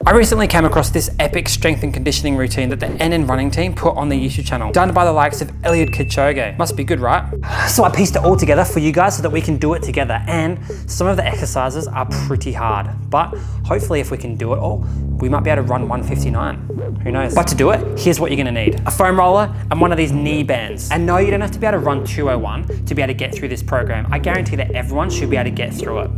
I recently came across this epic strength and conditioning routine that the NN running team put on their YouTube channel, done by the likes of Eliud Kipchoge. Must be good, right? So I pieced it all together for you guys so that we can do it together. And some of the exercises are pretty hard, but hopefully if we can do it all, we might be able to run 159. Who knows? But to do it, here's what you're gonna need. A foam roller and one of these knee bands. And no, you don't have to be able to run 201 to be able to get through this program. I guarantee that everyone should be able to get through it.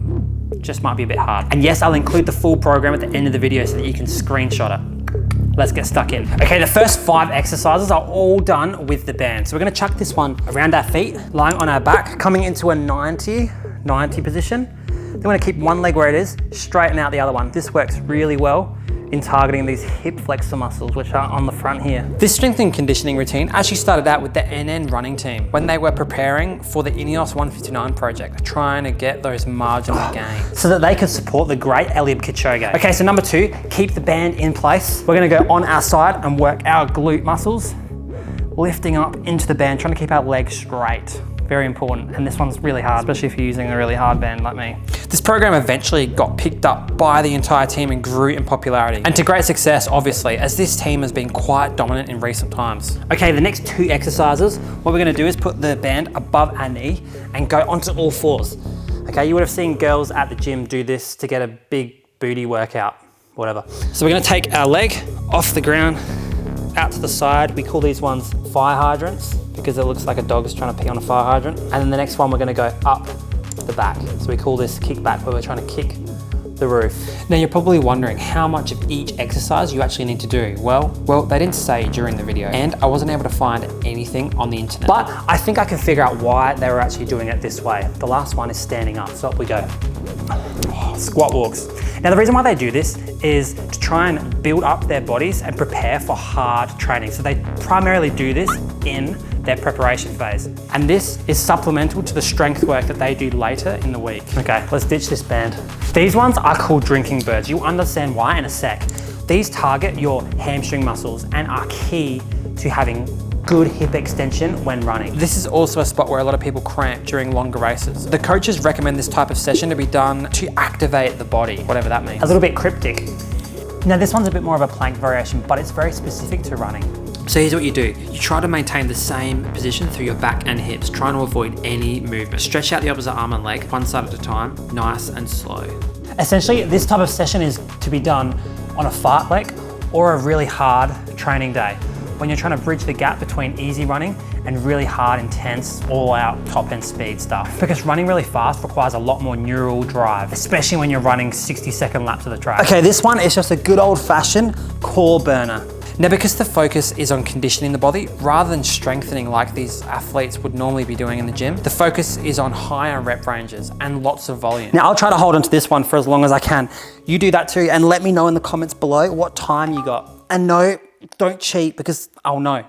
Just might be a bit hard. And yes, I'll include the full program at the end of the video so that you can screenshot it. Let's get stuck in. Okay, the first 5 exercises are all done with the band. So we're gonna chuck this one around our feet, lying on our back, coming into a 90 position. Then we're gonna keep one leg where it is, straighten out the other one. This works really well in targeting these hip flexor muscles, which are on the front here. This strength and conditioning routine actually started out with the NN running team when they were preparing for the Ineos 159 project, trying to get those marginal gains. So that they could support the great Eliud Kipchoge. Okay, so number 2, keep the band in place. We're gonna go on our side and work our glute muscles, lifting up into the band, trying to keep our legs straight. Very important, and this one's really hard, especially if you're using a really hard band like me. This program eventually got picked up by the entire team and grew in popularity, and to great success, obviously, as this team has been quite dominant in recent times. Okay, the next 2 exercises, what we're gonna do is put the band above our knee and go onto all 4s. Okay, you would have seen girls at the gym do this to get a big booty workout, whatever. So we're gonna take our leg off the ground, out to the side. We call these ones fire hydrants because it looks like a dog is trying to pee on a fire hydrant. And then the next one, we're gonna go up the back. So we call this kick back, where we're trying to kick the roof. Now you're probably wondering how much of each exercise you actually need to do. Well, they didn't say during the video, and I wasn't able to find anything on the internet. But I think I can figure out why they were actually doing it this way. The last one is standing up, so up we go. Squat walks. Now the reason why they do this is to try and build up their bodies and prepare for hard training. So they primarily do this in their preparation phase. And this is supplemental to the strength work that they do later in the week. Okay, let's ditch this band. These ones are called drinking birds. You'll understand why in a sec. These target your hamstring muscles and are key to having good hip extension when running. This is also a spot where a lot of people cramp during longer races. The coaches recommend this type of session to be done to activate the body, whatever that means. A little bit cryptic. Now this one's a bit more of a plank variation, but it's very specific to running. So here's what you do. You try to maintain the same position through your back and hips, trying to avoid any movement. Stretch out the opposite arm and leg, one side at a time, nice and slow. Essentially, this type of session is to be done on a fartlek or a really hard training day, when you're trying to bridge the gap between easy running and really hard, intense, all-out, top-end speed stuff. Because running really fast requires a lot more neural drive, especially when you're running 60-second laps of the track. Okay, this one is just a good old-fashioned core burner. Now, because the focus is on conditioning the body rather than strengthening like these athletes would normally be doing in the gym, the focus is on higher rep ranges and lots of volume. Now, I'll try to hold on to this one for as long as I can. You do that too, and let me know in the comments below what time you got. And no, don't cheat because I'll know.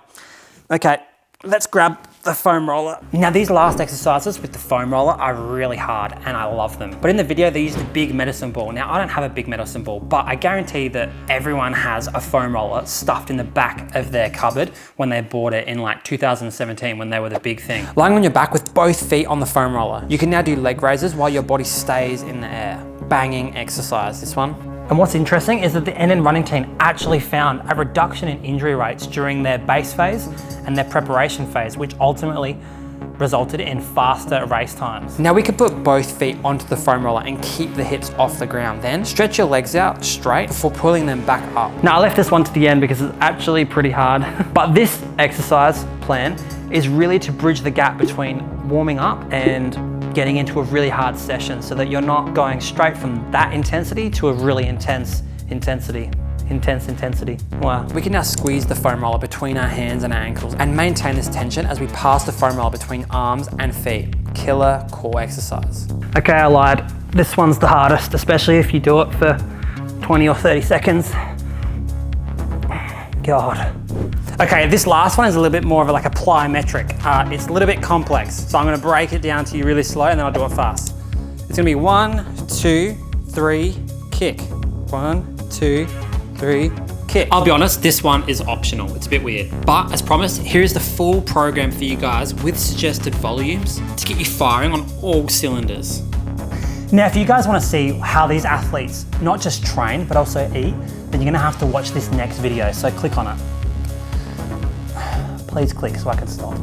Okay, let's grab the foam roller. Now these last exercises with the foam roller are really hard and I love them. But in the video, they used a big medicine ball. Now I don't have a big medicine ball, but I guarantee that everyone has a foam roller stuffed in the back of their cupboard when they bought it in like 2017 when they were the big thing. Lying on your back with both feet on the foam roller, you can now do leg raises while your body stays in the air. Banging exercise, this one. And what's interesting is that the NN running team actually found a reduction in injury rates during their base phase and their preparation phase, which ultimately resulted in faster race times. Now we could put both feet onto the foam roller and keep the hips off the ground. Then stretch your legs out straight before pulling them back up. Now I left this one to the end because it's actually pretty hard. But this exercise plan is really to bridge the gap between warming up and getting into a really hard session so that you're not going straight from that intensity to a really intense intensity. Wow. We can now squeeze the foam roller between our hands and our ankles and maintain this tension as we pass the foam roller between arms and feet. Killer core exercise. Okay, I lied. This one's the hardest, especially if you do it for 20 or 30 seconds. God. Okay, this last one is a little bit more of like a plyometric. It's a little bit complex, so I'm gonna break it down to you really slow and then I'll do it fast. It's gonna be 1, 2, 3, kick. 1, 2, 3, kick. I'll be honest, this one is optional. It's a bit weird. But as promised, here is the full program for you guys with suggested volumes to get you firing on all cylinders. Now, if you guys wanna see how these athletes not just train, but also eat, then you're gonna have to watch this next video, so click on it. Please click so I can stop.